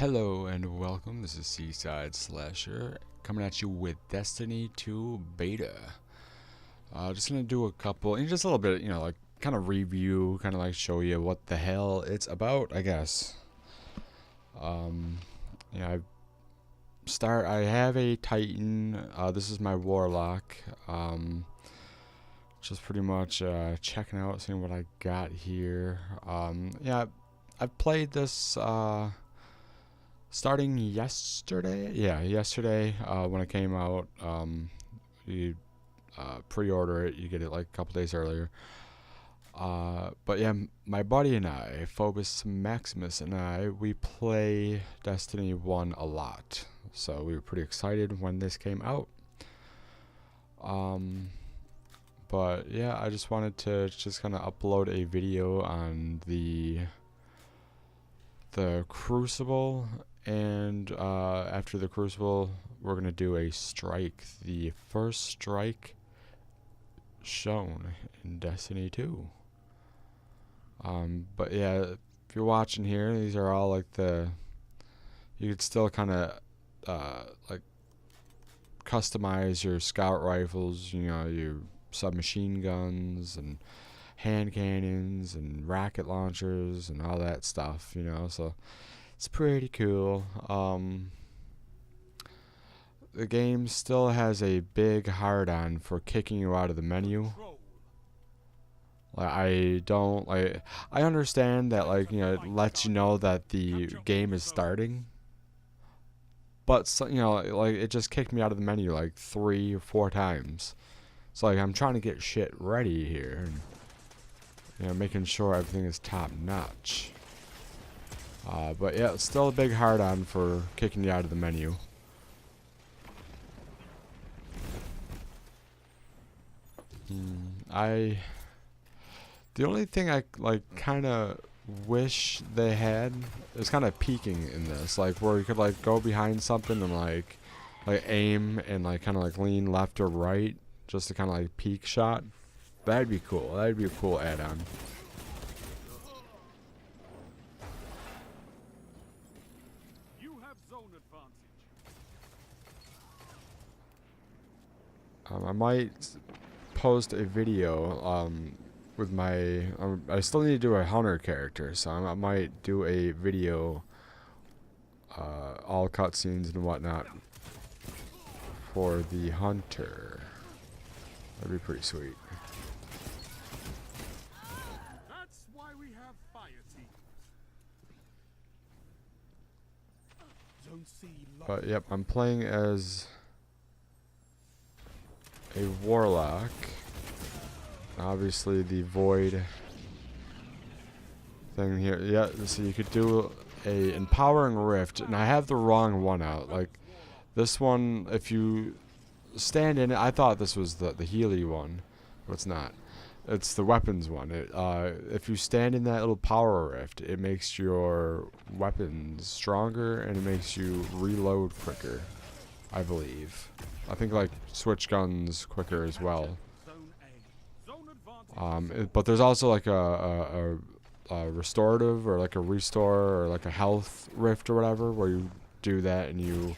Hello and welcome. This is Seaside Slasher coming at you with Destiny 2 Beta. Just gonna do a couple, and just a little bit, like kind of review, kind of like show you what the hell it's about, I guess. I have a Titan. This is my Warlock. Just pretty much checking out, seeing what I got here. I've played this. Starting yesterday, yesterday when it came out. You pre-order it, you get it like a couple days earlier. But yeah, my buddy and I, Phobos Maximus and I, we play Destiny 1 a lot, so we were pretty excited when this came out. But yeah, I just wanted to just kind of upload a video on the Crucible, and after the Crucible we're gonna do a strike, the first strike shown in Destiny 2. But yeah, if you're watching here, these are all like you could still kind of like customize your scout rifles, your submachine guns and hand cannons and rocket launchers and all that stuff, so it's pretty cool. The game still has a big hard-on for kicking you out of the menu. I understand that, it lets you know that the game is starting, but it just kicked me out of the menu like 3 or 4 times. So I'm trying to get shit ready here, and making sure everything is top notch. But yeah, it's still a big hard-on for kicking you out of the menu. The only thing I kind of wish they had is kind of peeking in this, where you could go behind something and aim and kind of lean left or right, just to kind of peek shot. That'd be cool. That'd be a cool add-on. You have zone advantage. I might post a video with my. I still need to do a hunter character, so I might do a video, all cutscenes and whatnot, for the hunter. That'd be pretty sweet. That's why we have fire teams. Zone C. But yep, I'm playing as a Warlock. Obviously the Void thing here. Yeah, so you could do a Empowering Rift, and I have the wrong one out. This one, if you stand in it, I thought this was the Healy one, but it's not. It's the weapons one. If you stand in that little power rift, it makes your weapons stronger and it makes you reload quicker, I believe. I think switch guns quicker as well. But there's also a restorative, or a restore, or a health rift or whatever, where you do that and you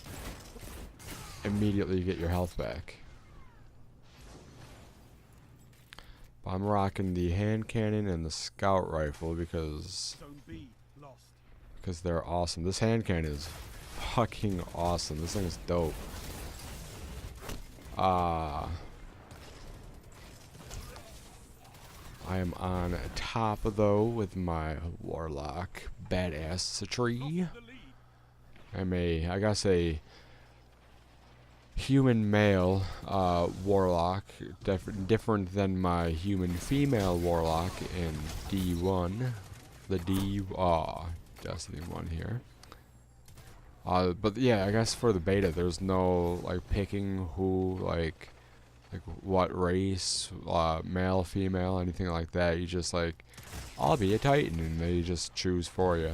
immediately get your health back. I'm rocking the hand cannon and the scout rifle because they're awesome. This hand cannon is fucking awesome. This thing is dope. I am on top though with my Warlock badass tree. I guess a human male Warlock, different than my human female Warlock in D1, the Destiny 1 here. But yeah, I guess for the beta there's no picking who, what race, male, female, anything like that. You just I'll be a Titan, and they just choose for you.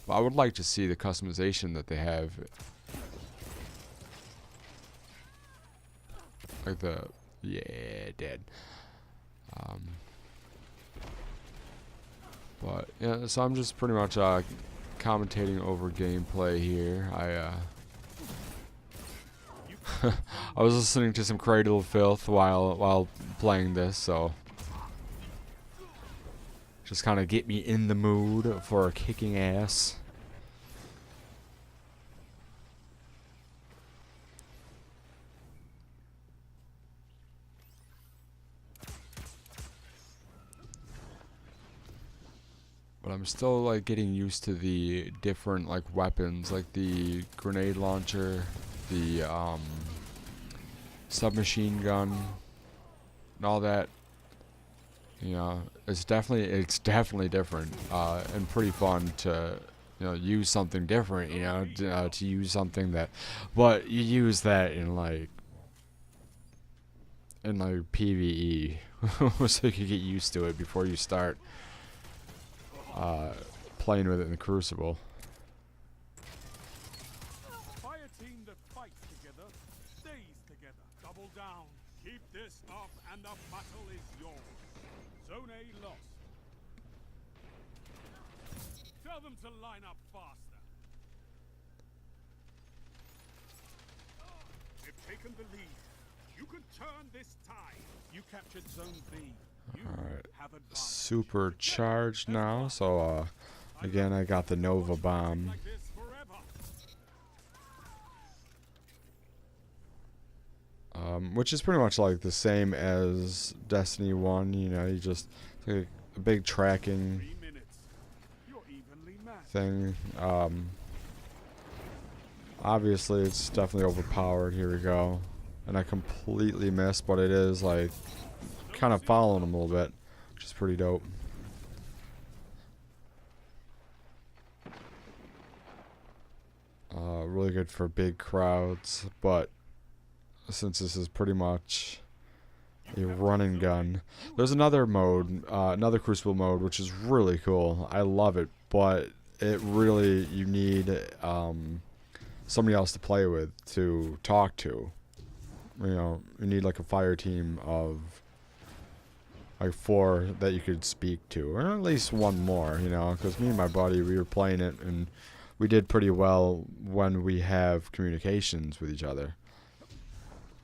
I would like to see the customization that they have. Dead. But yeah, so I'm just pretty much commentating over gameplay here. I was listening to some Cradle of Filth while playing this, so just kind of get me in the mood for kicking ass. But I'm still like getting used to the different like weapons, like the grenade launcher, the submachine gun, and all that. You know, it's definitely different and pretty fun to use something different. You know, to use something that, but you use that in like PvE, so you can get used to it before you start playing with it in the Crucible. Fire team that fights together stays together. Double down. Keep this up, and the battle is yours. Zone A lost. Tell them to line up faster. They've taken the lead. You can turn this tide. You captured Zone B. Alright, supercharged now, so again I got the Nova Bomb. Which is pretty much like the same as Destiny 1, you know, you just like a big tracking thing. Obviously it's definitely overpowered, here we go. And I completely missed, but it is like kind of following him a little bit, which is pretty dope. Really good for big crowds, but since this is pretty much a run and gun, there's another mode, another Crucible mode, which is really cool. I love it, but it really, you need somebody else to play with, to talk to. You know, you need like a fire team of like 4 that you could speak to, or at least one more, you know, because me and my buddy, we were playing it and we did pretty well when we have communications with each other.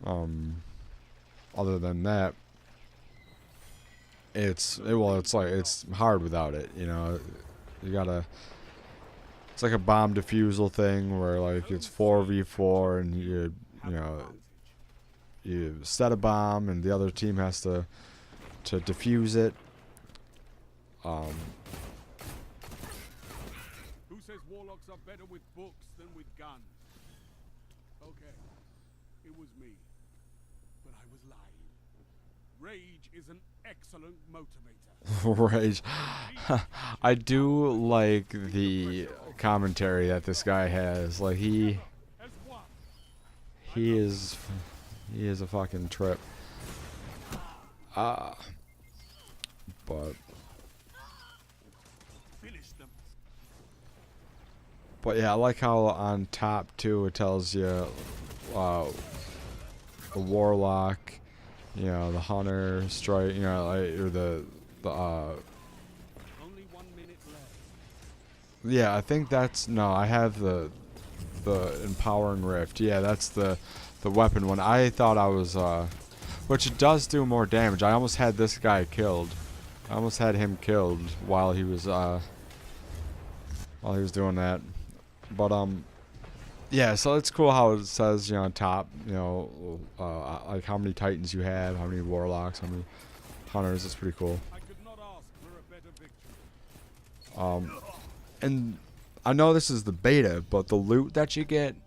Other than that, it's hard without it, you know. You gotta, it's like a bomb defusal thing where like it's 4v4 and you know, you set a bomb and the other team has to defuse it. Who says warlocks are better with books than with guns? Okay, it was me, but I was lying. Rage is an excellent motivator. Rage. I do like the commentary that this guy has. Like he is a fucking trip. But yeah, I like how on top too it tells you the warlock, you know, the hunter, strike, you know, like, or the Only 1 minute left. yeah, I think that's, no, I have the empowering rift. Yeah, that's the weapon one. I thought I was which it does do more damage. I almost had this guy killed. I almost had him killed while he was doing that. But yeah, so it's cool how it says, you know, on top, you know, like how many titans you have, how many warlocks, how many hunters. It's pretty cool. I could not ask for a better victory. And I know this is the beta, but the loot that you get,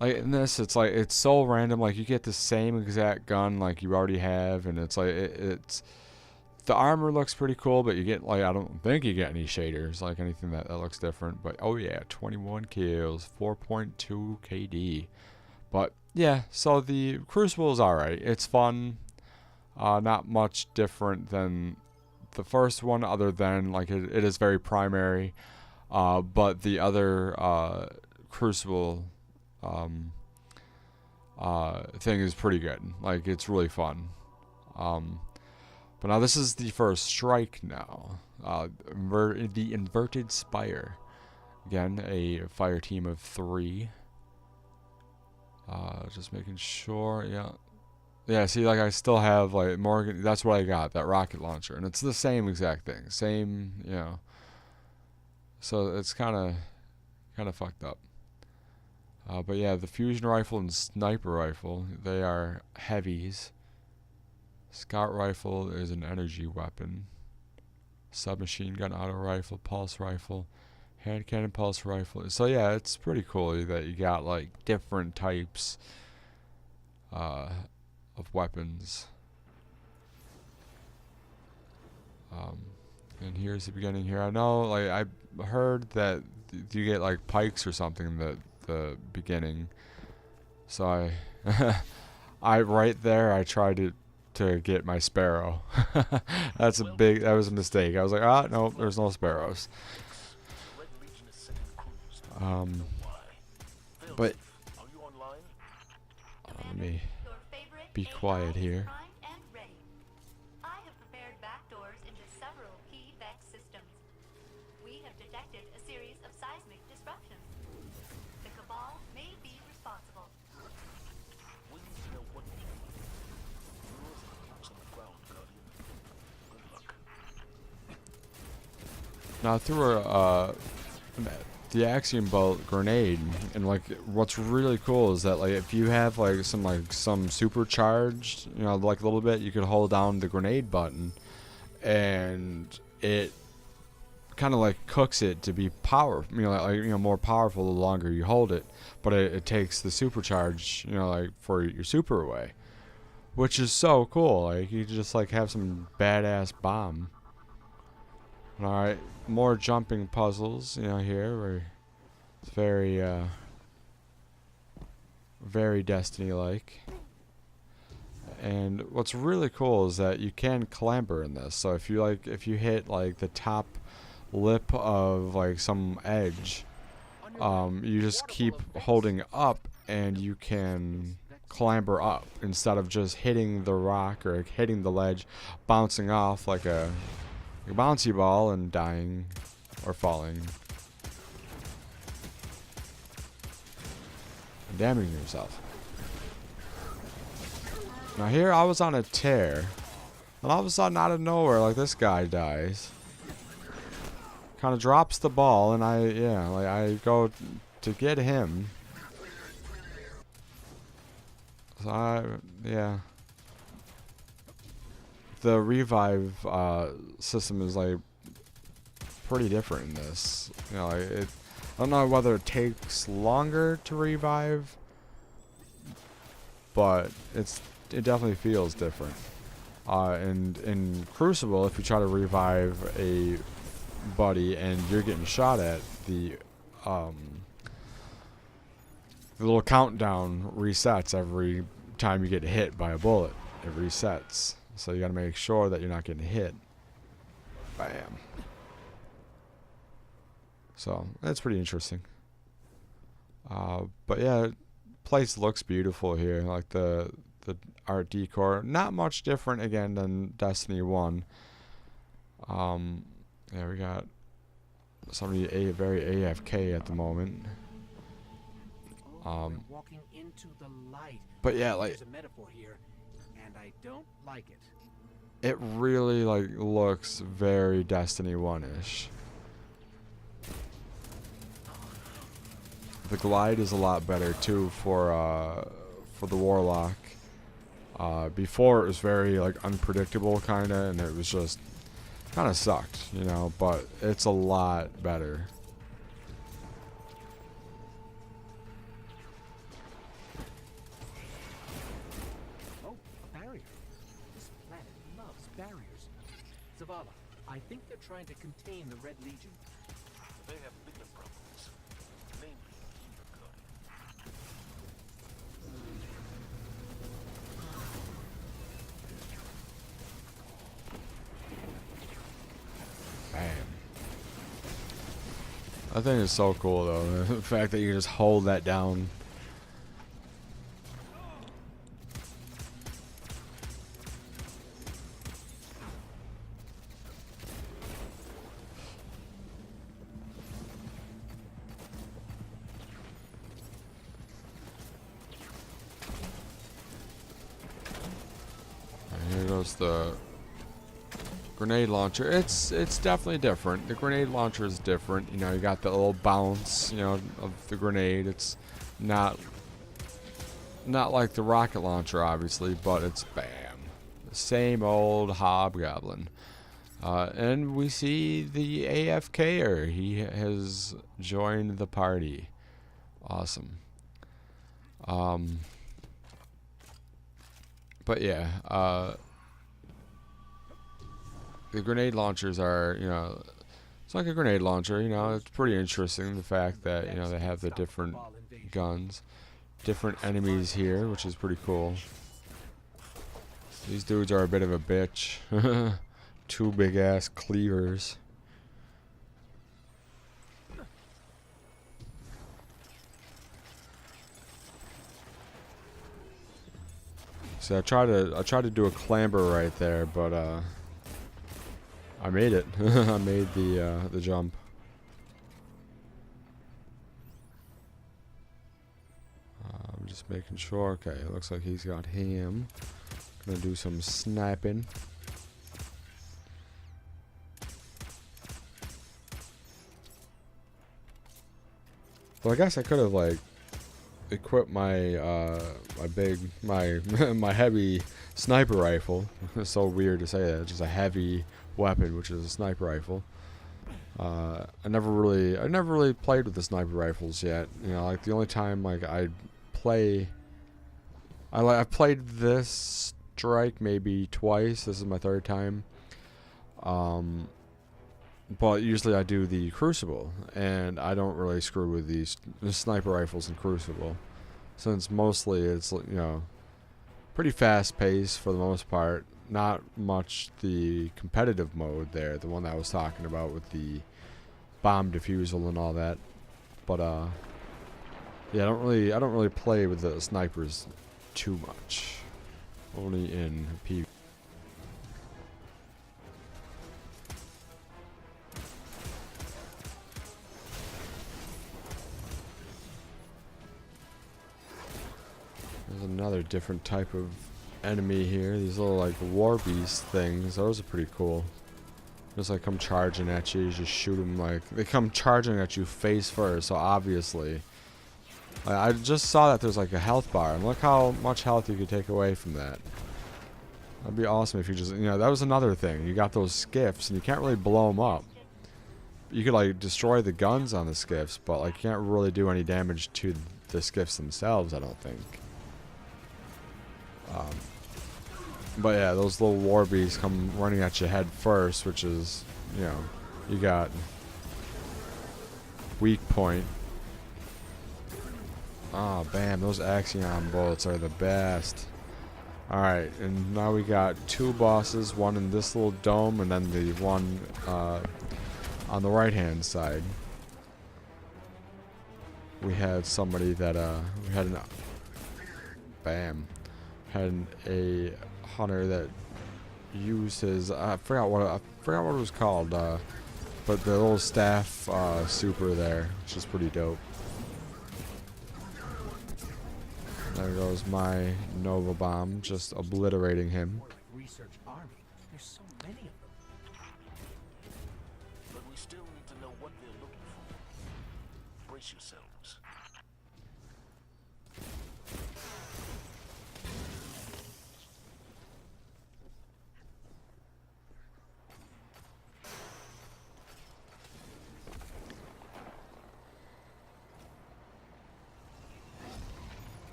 like in this, it's like it's so random. Like you get the same exact gun like you already have, and it's like it's the armor looks pretty cool, but you get like, I don't think you get any shaders, like anything that looks different. But oh yeah, 21 kills, 4.2 KD. But yeah, so the Crucible is alright. It's fun. Not much different than the first one, other than like it is very primary. But the other Crucible thing is pretty good. Like it's really fun. But now this is the first strike now. The Inverted Spire. Again, a fire team of 3. Just making sure, yeah. Yeah, see, like, I still have, like, Morgan, that's what I got, that rocket launcher. And it's the same exact thing. Same, you know. So it's kind of fucked up. But yeah, the fusion rifle and sniper rifle, they are heavies. Scout rifle is an energy weapon. Submachine gun auto rifle, pulse rifle, hand cannon pulse rifle. So yeah, it's pretty cool that you got like different types of weapons. And here's the beginning here. I know, like, I heard that you get like pikes or something in the beginning. So I right there I tried to get my sparrow. That was a mistake. I was like, no, there's no sparrows. But let me be quiet here. I have prepared backdoors into several key VEX systems. We have detected a series of seismic disruptions. The Cabal may be responsible. We need to know what to do. Yours are the boots on the ground, Guardian. Good luck. Now through the axiom bolt grenade, and like what's really cool is that like if you have like some supercharged, you know, like a little bit, you could hold down the grenade button and it kind of like cooks it to be more powerful the longer you hold it, but it takes the supercharge, you know, like for your super away, which is so cool. Like you just like have some badass bomb. All right, more jumping puzzles, you know, here where it's very very Destiny-like. And what's really cool is that you can clamber in this. So if you hit like the top lip of like some edge, you just keep holding up and you can clamber up instead of just hitting the rock or hitting the ledge, bouncing off like a bouncy ball and dying or falling and damaging yourself. Now here I was on a tear, and all of a sudden out of nowhere, like, this guy dies. Kind of drops the ball, and I go to get him. So the revive system is like pretty different in this. You know, like I don't know whether it takes longer to revive, but it definitely feels different. And in Crucible, if you try to revive a buddy and you're getting shot at, the little countdown resets every time you get hit by a bullet. It resets. So you gotta make sure that you're not getting hit. Bam. So that's pretty interesting. But yeah, place looks beautiful here. Like the art decor, not much different again than Destiny 1. Yeah, we got somebody very AFK at the moment. Walking into the light. But yeah, like, there's a metaphor here, and I don't like it. it really like looks very Destiny 1-ish. The glide is a lot better too for the Warlock. Before it was very like unpredictable kinda, and it was just kinda sucked, you know, but it's a lot better. Oh, a barrier. This planet loves barriers. Zavala, I think they're trying to contain the Red Legion. They have bigger problems. Namely, you, Guardian. Bam. That thing is so cool though. The fact that you can just hold that down. is the grenade launcher. It's definitely different. The grenade launcher is different. You know, you got the little bounce, you know, of the grenade. It's not like the rocket launcher, obviously, but it's bam. The same old hobgoblin. And we see the AFKer. He has joined the party. Awesome. But yeah, the grenade launchers are, you know, it's like a grenade launcher, you know, it's pretty interesting, the fact that, you know, they have the different guns, different enemies here, which is pretty cool. These dudes are a bit of a bitch. 2 big ass cleavers. So I tried to do a clamber right there, but I made it. I made the jump. I'm just making sure. Okay, it looks like he's got him. Gonna do some sniping. Well, I guess I could have like equip my my heavy sniper rifle. It's so weird to say that. It's just a heavy weapon, which is a sniper rifle. I never really played with the sniper rifles yet. You know, like the only time like I've played this strike maybe twice. This is my 3rd time. But usually I do the Crucible, and I don't really screw with these sniper rifles in Crucible, since mostly it's, you know, pretty fast paced for the most part. Not much the competitive mode there, the one that I was talking about with the bomb defusal and all that. But yeah, I don't really play with the snipers too much. Only in PvP. There's another different type of enemy here. These little like war beast things. Those are pretty cool. Just like come charging at you. You just shoot them like they come charging at you face first. So obviously, I just saw that there's like a health bar, and look how much health you could take away from that. That'd be awesome if you just, you know, that was another thing. You got those skiffs, and you can't really blow them up. You could like destroy the guns on the skiffs, but like you can't really do any damage to the skiffs themselves, I don't think. But yeah, those little war beasts come running at your head first, which is, you know, you got weak point. Oh, bam, those Axion bullets are the best. Alright, and now we got 2 bosses, one in this little dome, and then the one on the right hand side. We had somebody that, we had an, bam, had a hunter that used his, I forgot what it was called, but the little staff super there, which is pretty dope. There goes my Nova Bomb, just obliterating him. Research army. There's so many of them. But we still need to know what they're looking for. Brace yourselves.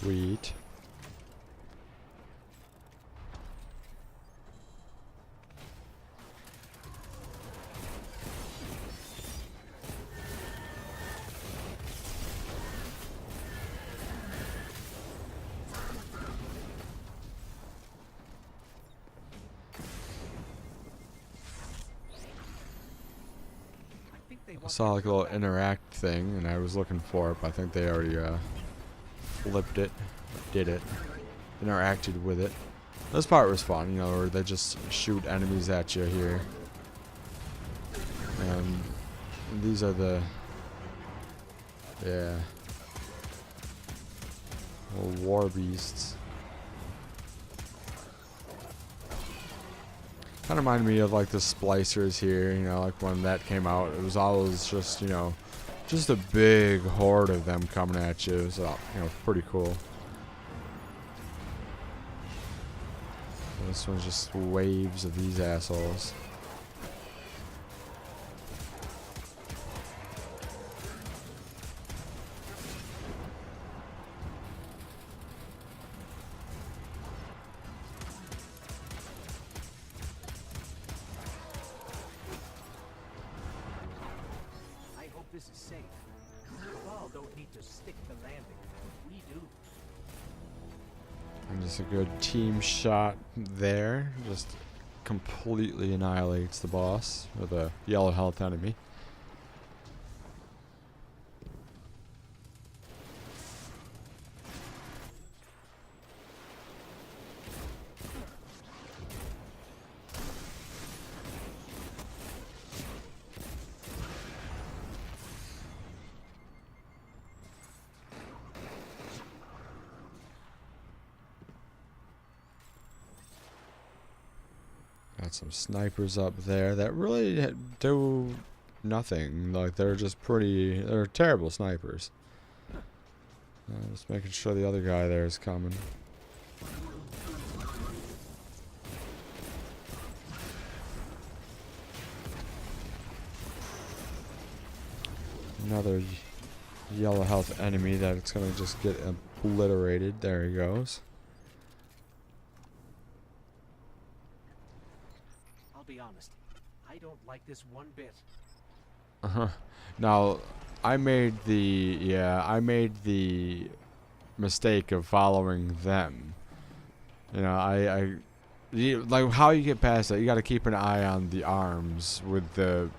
Sweet. I saw like a little interact thing, and I was looking for it, but I think they already flipped it, did it, interacted with it. This part was fun, you know, where they just shoot enemies at you here. And these are the Yeah. Little war beasts. Kind of reminded me of like the splicers here, you know, like when that came out. It was always just, you know, just a big horde of them coming at you. So, you know, pretty cool. This one's just waves of these assholes. I hope this is safe. The Cabal don't need to stick the landing. We do. And just a good team shot there. Just completely annihilates the boss, or the yellow health enemy. Got some snipers up there that really do nothing. Like, they're just they're terrible snipers. Just making sure the other guy there is coming. Another yellow health enemy that it's gonna just get obliterated. There he goes. I'll be honest. I don't like this one bit. Now, I made the mistake of following them. You know, like how you get past that. You got to keep an eye on the arms with the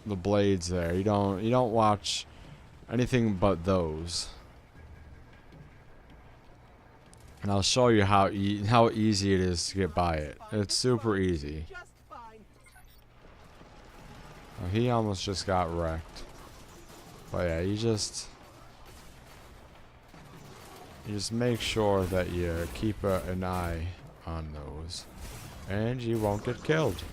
blades there. You don't watch anything but those. And I'll show you how easy it is to get by it. It's super easy. Just fine. Oh, he almost just got wrecked. But yeah, you just make sure that you keep an eye on those, and you won't get killed.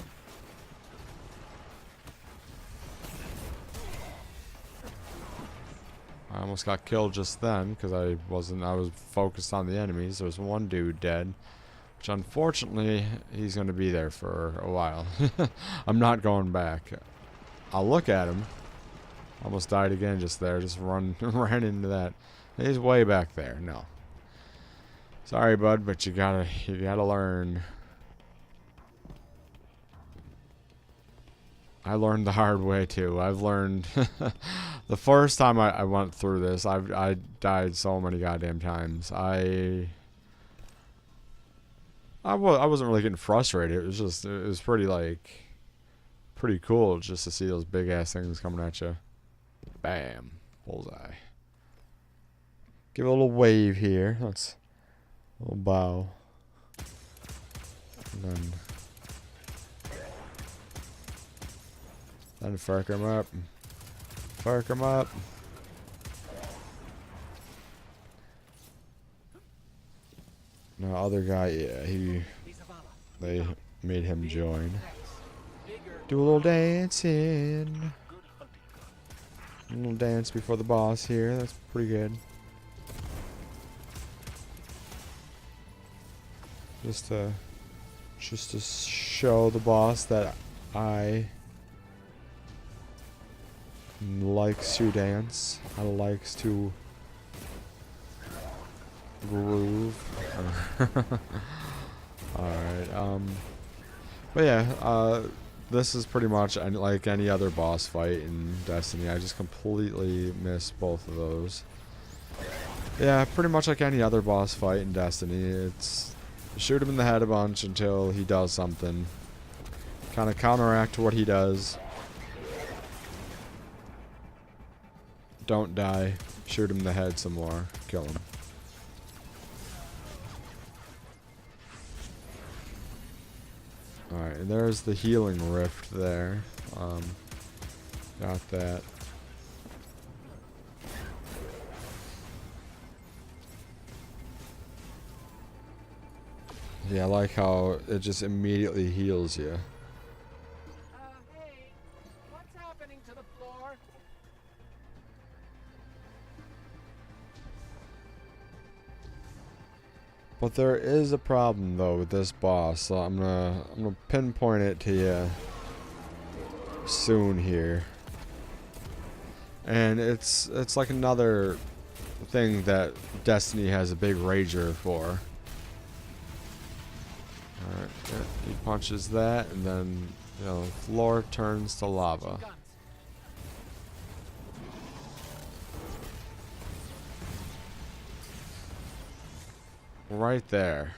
I almost got killed just then because I was focused on the enemies. There was one dude dead, which unfortunately he's going to be there for a while. I'm not going back. I'll look at him. Almost died again just there. Just ran into that. He's way back there. No. Sorry, bud, but you gotta learn. I learned the hard way too. I've learned the first time I went through this, I died so many goddamn times. I wasn't really getting frustrated. It was pretty cool just to see those big ass things coming at you. Bam, bullseye. Give it a little wave here. That's a little bow. And then fuck him up. Fuck him up. No, other guy, yeah, they made him join. Do a little dancing. A little dance before the boss here. That's pretty good. Just to show the boss that I likes to dance. I likes to groove. Alright, but yeah, this is pretty much like any other boss fight in Destiny. I just completely missed both of those. Yeah, pretty much like any other boss fight in Destiny. It's shoot him in the head a bunch until he does something. Kind of counteract what he does. Don't die. Shoot him in the head some more. Kill him. Alright, and there's the healing rift there. Got that. Yeah, I like how it just immediately heals you. Hey, what's happening to the floor? But there is a problem though with this boss, so I'm gonna pinpoint it to you soon here. And it's like another thing that Destiny has a big rager for. Alright, yeah, he punches that, and then, you know, the floor turns to lava. Guns. Right there.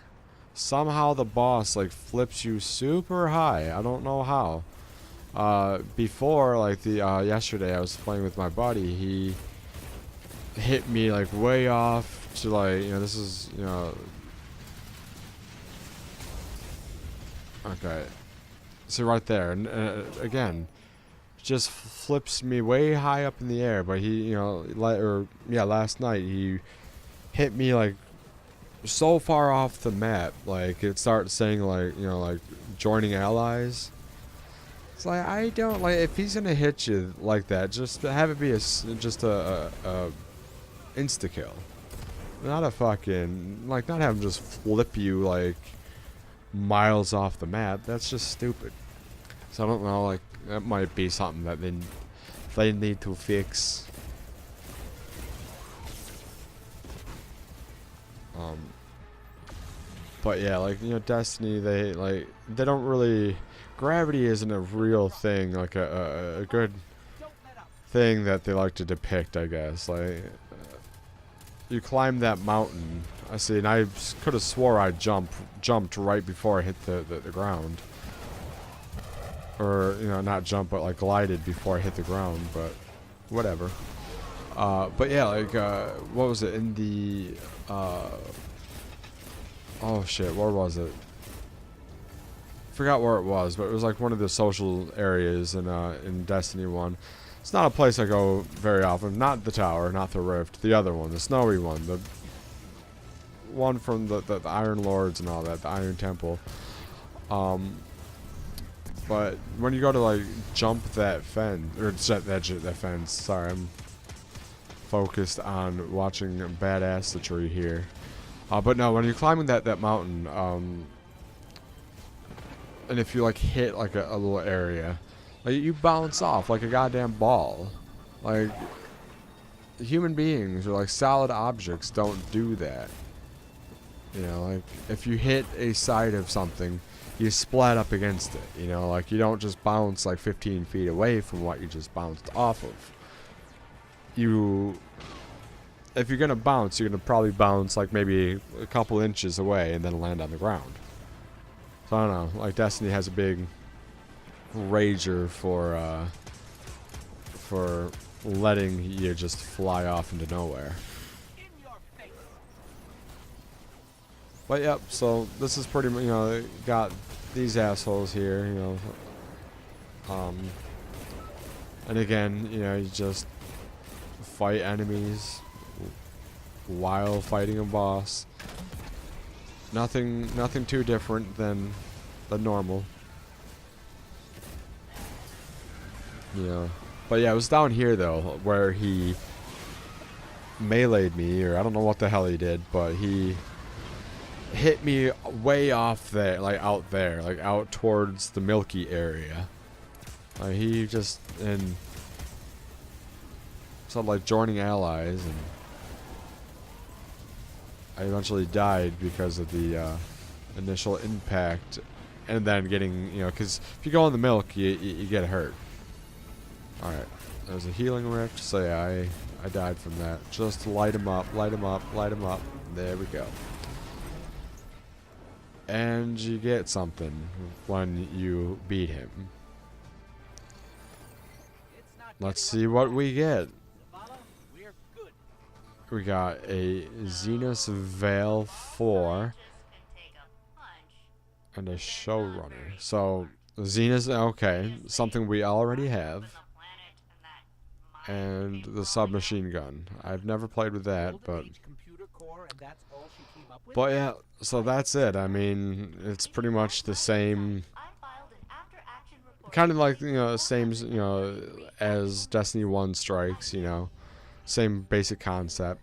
Somehow the boss, like, flips you super high. I don't know how. Before, like, yesterday I was playing with my buddy, he hit me, like, way off to, like, you know, this is, you know... Okay. So right there, and again, just flips me way high up in the air, but he, you know, last night he hit me, like, so far off the map, like, it starts saying, like, you know, like, joining allies. It's like, I don't, like, if he's gonna hit you like that, just have it be just a insta-kill. Not a fucking, like, not have him just flip you, like, miles off the map. That's just stupid. So I don't know, like, that might be something that they need to fix. But yeah, like, you know, Destiny, they don't really, gravity isn't a real thing, like a good thing that they like to depict, I guess. Like, you climb that mountain, I see, and I could have swore I jumped right before I hit the ground. Or, you know, not jump, but like glided before I hit the ground, but whatever. But yeah, like, what was it, in the, oh shit, where was it? Forgot where it was, but it was like one of the social areas in Destiny 1. It's not a place I go very often. Not the tower, not the rift. The other one, the snowy one. The one from the Iron Lords and all that, the Iron Temple. But when you go to, like, jump that fence, or that fence, sorry, I'm focused on watching badassery here. But no, when you're climbing that mountain, and if you, like, hit, like, a little area, like, you bounce off like a goddamn ball. Like, human beings, or, like, solid objects don't do that. You know, like, if you hit a side of something, you splat up against it, you know? Like, you don't just bounce, like, 15 feet away from what you just bounced off of. If you're gonna bounce, you're gonna probably bounce, like, maybe a couple inches away and then land on the ground. So, I don't know. Like, Destiny has a big rager for letting you just fly off into nowhere. But yep, so this is pretty much, you know, got these assholes here, you know. And again, you know, you just fight enemies while fighting a boss. Nothing too different than normal. You know. But yeah, it was down here though, where he meleeed me, or I don't know what the hell he did, but he hit me way off there, like out there, like out towards the Milky area. He just, and started, like, joining allies, and I eventually died because of the initial impact, and then getting, you know, because if you go in the milk, you get hurt. Alright, there's a healing rift, so yeah, I died from that. Just light him up, light him up, light him up. There we go. And you get something when you beat him. Let's see what we get. We got a Zenus Veil 4 and a Showrunner. So, Zenus, okay, something we already have. And the submachine gun. I've never played with that, but core, and that's all she came up with? But yeah, so that's it. I mean, it's pretty much the same, I filed an after-action report. kind of like, same, as Destiny 1 Strikes, same basic concept.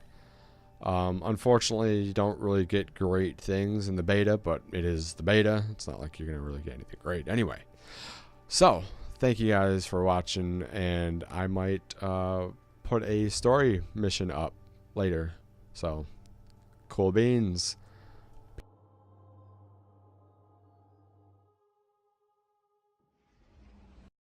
Unfortunately, you don't really get great things in the beta, but it is the beta. It's not like you're going to really get anything great anyway. So, thank you guys for watching, and I might put a story mission up later. So, cool beans.